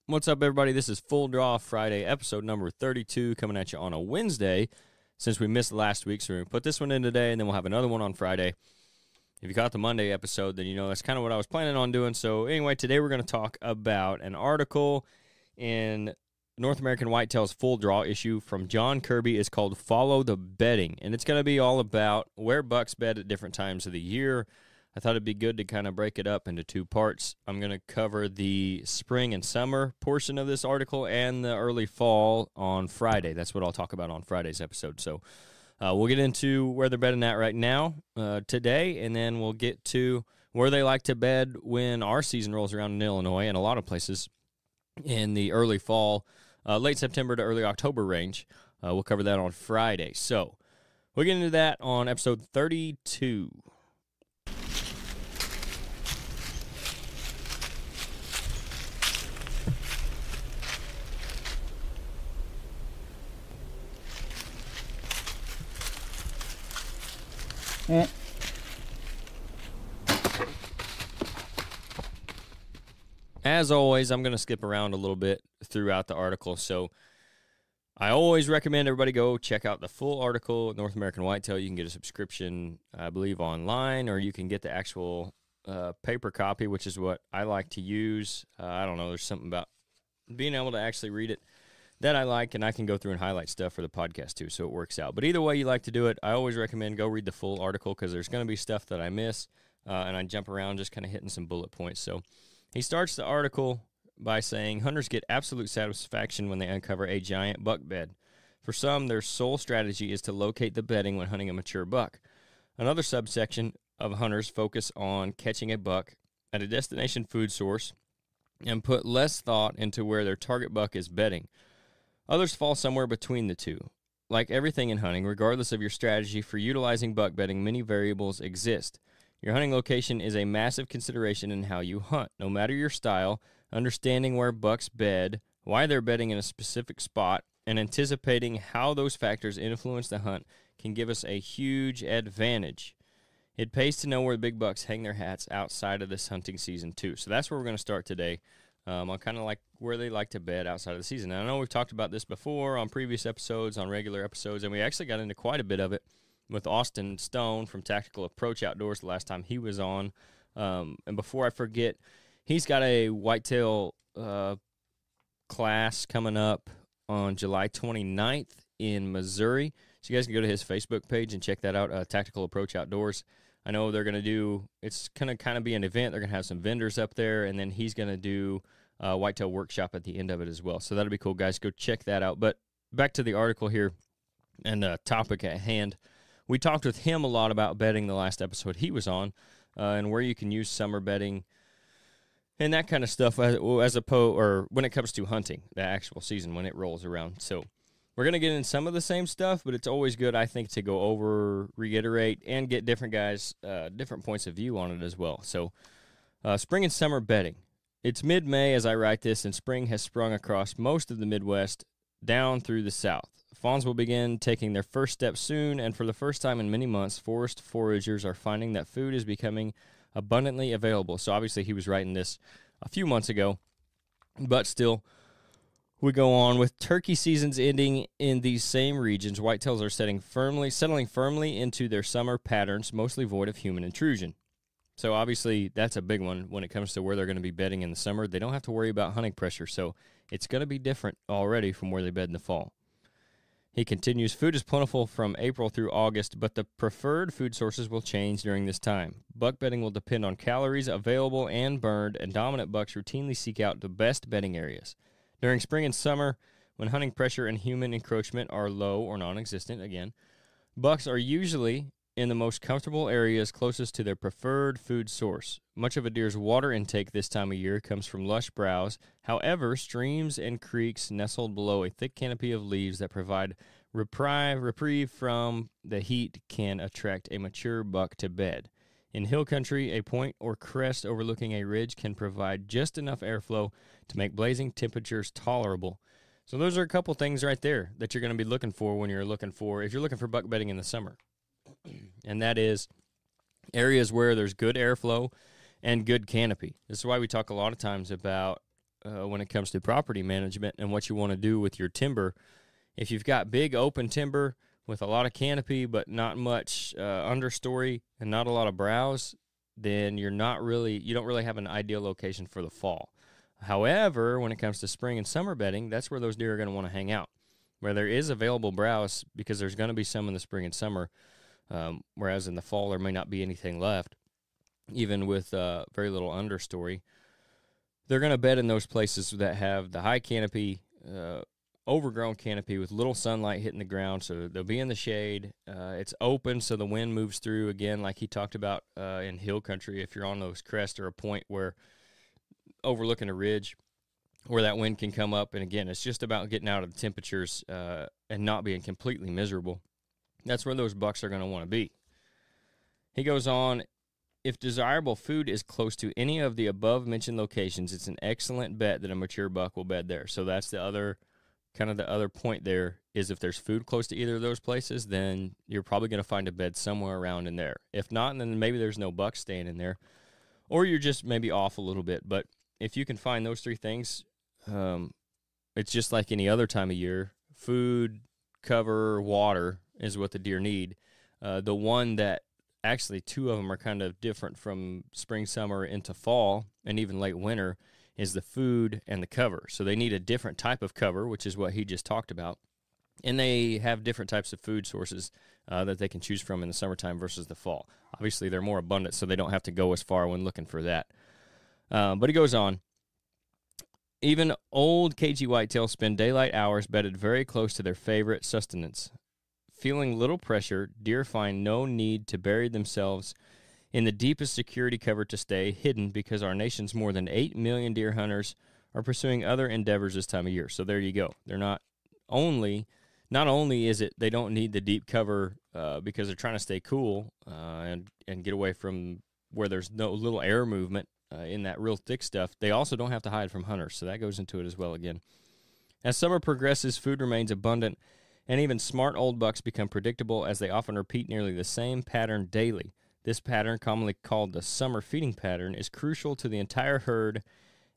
What's up, everybody? This is Full Draw Friday, episode number 32, coming at you on a Wednesday since we missed last week. So we're going to put this one in today, and then we'll have another one on Friday. If you caught the Monday episode, then you know that's kind of what I was planning on doing. So anyway, today we're going to talk about an article in North American Whitetail's Full Draw issue from John Kirby. It's called Follow the Bedding, and it's going to be all about where bucks bed at different times of the year. I thought it'd be good to kind of break it up into two parts. I'm going to cover the spring and summer portion of this article and the early fall on Friday. That's what I'll talk about on Friday's episode. So we'll get into where they're bedding at right now today, and then we'll get to where they like to bed when our season rolls around in Illinois and a lot of places in the early fall, late September to early October range. We'll cover that on Friday. So we'll get into that on episode 32. As always, I'm going to skip around a little bit throughout the article, so I always recommend everybody go check out the full article at North American Whitetail. You can get a subscription, I believe, online, or you can get the actual paper copy, which is what I like to use. I don't know, there's something about being able to actually read it that I like, and I can go through and highlight stuff for the podcast too, so it works out. But either way you like to do it, I always recommend go read the full article because there's going to be stuff that I miss, and I jump around just kind of hitting some bullet points. So he starts the article by saying, hunters get absolute satisfaction when they uncover a giant buck bed. For some, their sole strategy is to locate the bedding when hunting a mature buck. Another subsection of hunters focus on catching a buck at a destination food source and put less thought into where their target buck is bedding. Others fall somewhere between the two. Like everything in hunting, regardless of your strategy for utilizing buck bedding, many variables exist. Your hunting location is a massive consideration in how you hunt. No matter your style, understanding where bucks bed, why they're bedding in a specific spot, and anticipating how those factors influence the hunt can give us a huge advantage. It pays to know where the big bucks hang their hats outside of this hunting season too. So that's where we're going to start today. On kind of like where they like to bed outside of the season. And I know we've talked about this before on previous episodes, on regular episodes, and we actually got into quite a bit of it with Austin Stone from Tactical Approach Outdoors the last time he was on. And before I forget, he's got a whitetail class coming up on July 29th in Missouri. So you guys can go to his Facebook page and check that out, Tactical Approach Outdoors. I know they're going to do, it's going to kind of be an event. They're going to have some vendors up there, and then he's going to do a whitetail workshop at the end of it as well. So that'll be cool, guys. Go check that out. But back to the article here and the topic at hand. We talked with him a lot about bedding the last episode he was on, and where you can use summer bedding and that kind of stuff as opposed, or when it comes to hunting, the actual season when it rolls around. So we're going to get in some of the same stuff, but it's always good, I think, to go over, reiterate, and get different guys' different points of view on it as well. So spring and summer bedding. It's mid-May as I write this, and spring has sprung across most of the Midwest down through the South. Fawns will begin taking their first steps soon, and for the first time in many months, forest foragers are finding that food is becoming abundantly available. So obviously he was writing this a few months ago, but still, we go on with turkey seasons ending in these same regions. Whitetails are settling firmly into their summer patterns, mostly void of human intrusion. So obviously that's a big one when it comes to where they're going to be bedding in the summer. They don't have to worry about hunting pressure, so it's going to be different already from where they bed in the fall. He continues, food is plentiful from April through August, but the preferred food sources will change during this time. Buck bedding will depend on calories available and burned, and dominant bucks routinely seek out the best bedding areas. During spring and summer, when hunting pressure and human encroachment are low or non-existent, again, bucks are usually in the most comfortable areas closest to their preferred food source. Much of a deer's water intake this time of year comes from lush browse. However, streams and creeks nestled below a thick canopy of leaves that provide reprieve from the heat can attract a mature buck to bed. In hill country, a point or crest overlooking a ridge can provide just enough airflow to make blazing temperatures tolerable. So those are a couple things right there that you're going to be looking for when you're looking for, if you're looking for buck bedding in the summer. And that is areas where there's good airflow and good canopy. This is why we talk a lot of times about when it comes to property management and what you want to do with your timber. If you've got big open timber with a lot of canopy but not much understory and not a lot of browse, then you don't really have an ideal location for the fall. However, when it comes to spring and summer bedding, that's where those deer are going to want to hang out, where there is available browse, because there's going to be some in the spring and summer, whereas in the fall there may not be anything left, even with very little understory. They're going to bed in those places that have the high canopy, overgrown canopy with little sunlight hitting the ground, so they'll be in the shade. It's open, so the wind moves through, again, like he talked about in hill country. If you're on those crests or a point where overlooking a ridge where that wind can come up, and again, it's just about getting out of the temperatures and not being completely miserable. That's where those bucks are going to want to be. He goes on, if desirable food is close to any of the above-mentioned locations, it's an excellent bet that a mature buck will bed there. So that's the other point there, is if there's food close to either of those places, then you're probably going to find a bed somewhere around in there. If not, then maybe there's no buck staying in there, or you're just maybe off a little bit. But if you can find those three things, it's just like any other time of year. Food, cover, water is what the deer need. The one that actually two of them are kind of different from spring, summer into fall, and even late winter, is the food and the cover. So they need a different type of cover, which is what he just talked about. And they have different types of food sources that they can choose from in the summertime versus the fall. Obviously, they're more abundant, so they don't have to go as far when looking for that. But he goes on. Even old cagey whitetails spend daylight hours bedded very close to their favorite sustenance. Feeling little pressure, deer find no need to bury themselves in the deepest security cover to stay hidden, because our nation's more than 8 million deer hunters are pursuing other endeavors this time of year. So there you go. They're not only is it they don't need the deep cover because they're trying to stay cool and get away from where there's no little air movement in that real thick stuff, they also don't have to hide from hunters. So that goes into it as well again. As summer progresses, food remains abundant, and even smart old bucks become predictable, as they often repeat nearly the same pattern daily. This pattern, commonly called the summer feeding pattern, is crucial to the entire herd,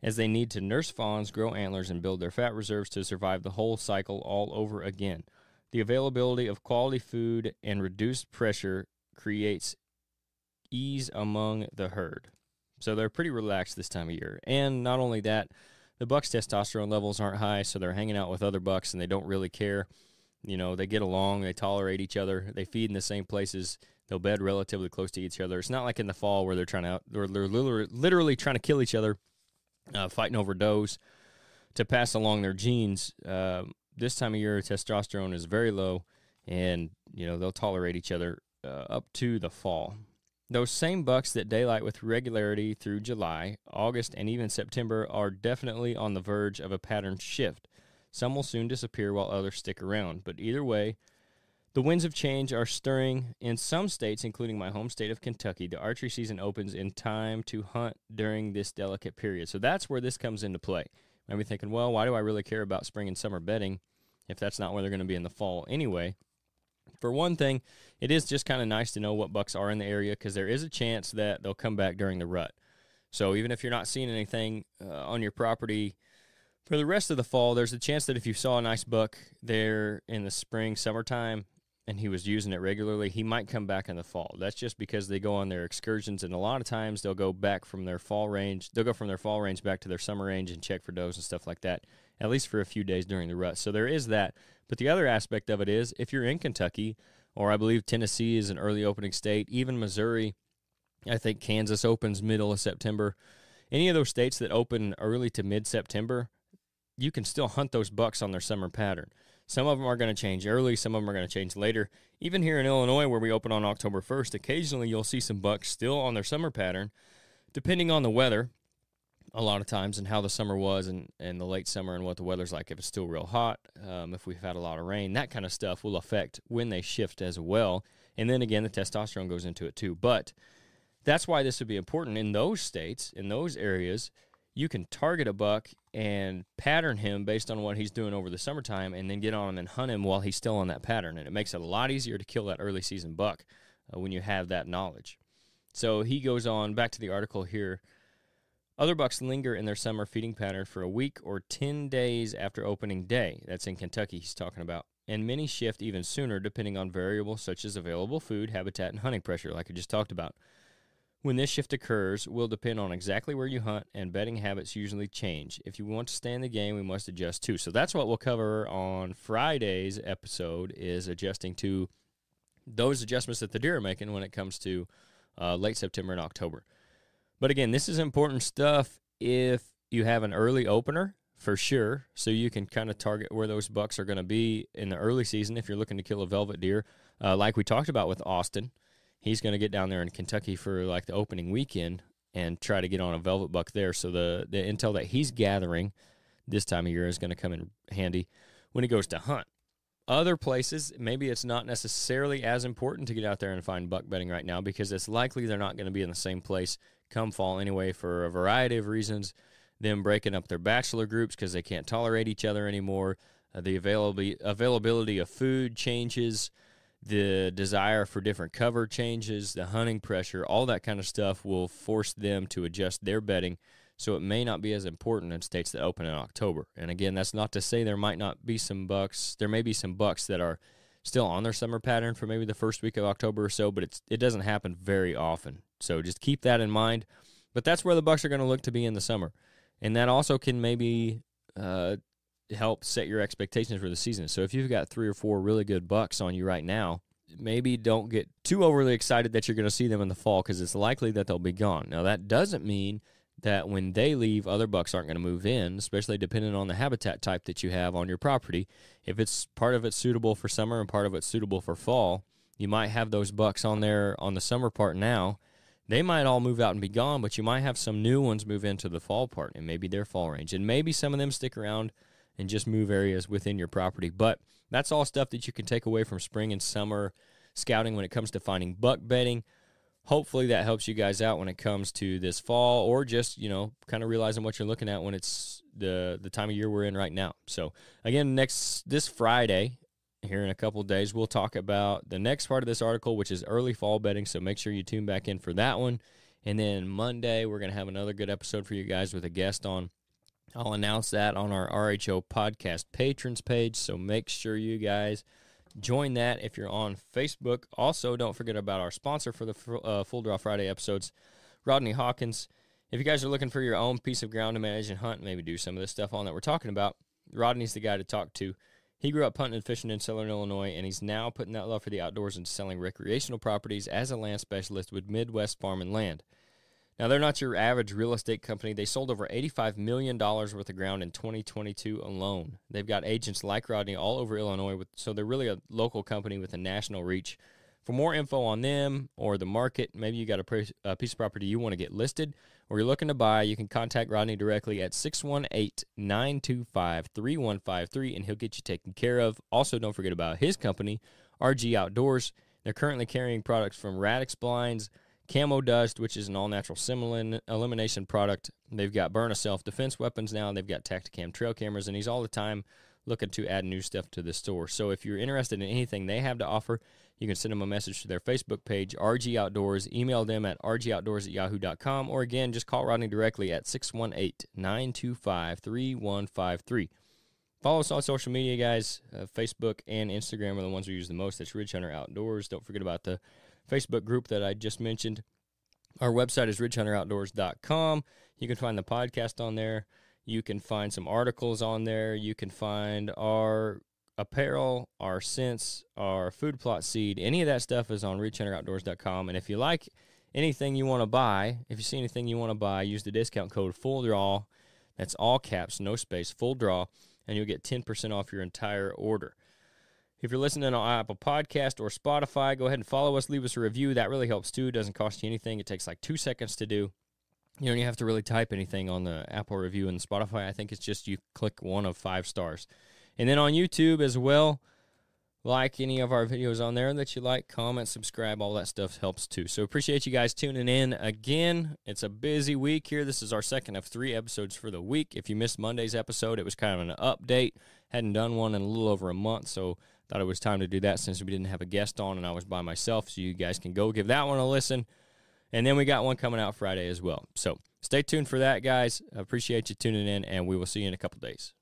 as they need to nurse fawns, grow antlers, and build their fat reserves to survive the whole cycle all over again. The availability of quality food and reduced pressure creates ease among the herd. So they're pretty relaxed this time of year. And not only that, the bucks' testosterone levels aren't high, so they're hanging out with other bucks and they don't really care. You know, they get along, they tolerate each other, they feed in the same places, they'll bed relatively close to each other. It's not like in the fall where they're literally trying to kill each other, fighting over does to pass along their genes. This time of year, testosterone is very low, and they'll tolerate each other up to the fall. Those same bucks that daylight with regularity through July, August, and even September are definitely on the verge of a pattern shift. Some will soon disappear while others stick around. But either way, the winds of change are stirring in some states, including my home state of Kentucky. The archery season opens in time to hunt during this delicate period. So that's where this comes into play. You might be thinking, well, why do I really care about spring and summer bedding if that's not where they're going to be in the fall anyway? For one thing, it is just kind of nice to know what bucks are in the area, because there is a chance that they'll come back during the rut. So even if you're not seeing anything on your property for the rest of the fall, there's a chance that if you saw a nice buck there in the spring, summertime, and he was using it regularly, he might come back in the fall. That's just because they go on their excursions, and a lot of times they'll go back from their fall range. They'll go from their fall range back to their summer range and check for does and stuff like that, at least for a few days during the rut. So there is that. But the other aspect of it is, if you're in Kentucky, or I believe Tennessee is an early opening state, even Missouri, I think Kansas opens middle of September, any of those states that open early to mid-September, you can still hunt those bucks on their summer pattern. Some of them are going to change early, some of them are going to change later. Even here in Illinois, where we open on October 1st, occasionally you'll see some bucks still on their summer pattern, depending on the weather, a lot of times, and how the summer was and the late summer and what the weather's like. If it's still real hot, if we've had a lot of rain, that kind of stuff will affect when they shift as well. And then again, the testosterone goes into it too. But that's why this would be important in those states, in those areas. You can target a buck and pattern him based on what he's doing over the summertime, and then get on him and hunt him while he's still on that pattern. And it makes it a lot easier to kill that early season buck when you have that knowledge. So he goes on back to the article here. Other bucks linger in their summer feeding pattern for a week or 10 days after opening day. That's in Kentucky he's talking about. And many shift even sooner depending on variables such as available food, habitat, and hunting pressure, like we just talked about. When this shift occurs will depend on exactly where you hunt, and bedding habits usually change. If you want to stay in the game, we must adjust too. So that's what we'll cover on Friday's episode, is adjusting to those adjustments that the deer are making when it comes to late September and October. But again, this is important stuff if you have an early opener, for sure, so you can kind of target where those bucks are going to be in the early season if you're looking to kill a velvet deer. Like we talked about with Austin, he's going to get down there in Kentucky for like the opening weekend and try to get on a velvet buck there. So the intel that he's gathering this time of year is going to come in handy when he goes to hunt. Other places, maybe it's not necessarily as important to get out there and find buck bedding right now because it's likely they're not going to be in the same place come fall anyway for a variety of reasons. Them breaking up their bachelor groups because they can't tolerate each other anymore. The availability of food changes. The desire for different cover changes. The hunting pressure, all that kind of stuff will force them to adjust their bedding. So it may not be as important in states that open in October. And again, that's not to say there might not be some bucks. There may be some bucks that are still on their summer pattern for maybe the first week of October or so, but it doesn't happen very often. So just keep that in mind. But that's where the bucks are going to look to be in the summer. And that also can maybe help set your expectations for the season. So if you've got 3 or 4 really good bucks on you right now, maybe don't get too overly excited that you're going to see them in the fall because it's likely that they'll be gone. Now, that doesn't mean that when they leave, other bucks aren't going to move in, especially depending on the habitat type that you have on your property. If it's part of it's suitable for summer and part of it's suitable for fall, you might have those bucks on there on the summer part now. They might all move out and be gone, but you might have some new ones move into the fall part and maybe their fall range. And maybe some of them stick around and just move areas within your property. But that's all stuff that you can take away from spring and summer scouting when it comes to finding buck bedding. Hopefully that helps you guys out when it comes to this fall, or just, kind of realizing what you're looking at when it's the time of year we're in right now. So again, this Friday, here in a couple of days, we'll talk about the next part of this article, which is early fall bedding. So make sure you tune back in for that one. And then Monday, we're going to have another good episode for you guys with a guest on. I'll announce that on our RHO podcast patrons page. So make sure you guys join that if you're on Facebook. Also, don't forget about our sponsor for the Full Draw Friday episodes, Rodney Hawkins. If you guys are looking for your own piece of ground to manage and hunt, maybe do some of this stuff on that we're talking about, Rodney's the guy to talk to. He grew up hunting and fishing in Southern Illinois, and he's now putting that love for the outdoors into selling recreational properties as a land specialist with Midwest Farm and Land. Now, they're not your average real estate company. They sold over $85 million worth of ground in 2022 alone. They've got agents like Rodney all over Illinois, so they're really a local company with a national reach. For more info on them or the market, maybe you got a piece of property you want to get listed or you're looking to buy, you can contact Rodney directly at 618-925-3153, and he'll get you taken care of. Also, don't forget about his company, RG Outdoors. They're currently carrying products from Radix Blinds, Camo Dust, which is an all-natural SIM elimination product. They've got Byrna self-defense weapons now. They've got Tacticam trail cameras, and he's all the time looking to add new stuff to the store. So if you're interested in anything they have to offer, you can send them a message to their Facebook page, RG Outdoors. Email them at rgoutdoors@yahoo.com, or again, just call Rodney directly at 618-925-3153. Follow us on social media, guys. Facebook and Instagram are the ones we use the most. That's Ridge Hunter Outdoors. Don't forget about the Facebook group that I just mentioned. Our website is ridgehunteroutdoors.com. You can find the podcast on there. You can find some articles on there. You can find our apparel, our scents, our food plot seed. Any of that stuff is on ridgehunteroutdoors.com. And if you like anything you want to buy, if you see anything you want to buy, use the discount code FULLDRAW. That's all caps, no space, FULLDRAW, and you'll get 10% off your entire order. If you're listening on Apple Podcast or Spotify, go ahead and follow us. Leave us a review. That really helps, too. It doesn't cost you anything. It takes like 2 seconds to do. You don't even have to really type anything on the Apple review and Spotify. I think it's just you click 1 of 5 stars. And then on YouTube as well, like any of our videos on there that you like, comment, subscribe, all that stuff helps, too. So appreciate you guys tuning in again. It's a busy week here. This is our second of 3 episodes for the week. If you missed Monday's episode, it was kind of an update. Hadn't done one in a little over a month, so thought it was time to do that since we didn't have a guest on and I was by myself, so you guys can go give that one a listen. And then we got one coming out Friday as well. So stay tuned for that, guys. I appreciate you tuning in, and we will see you in a couple days.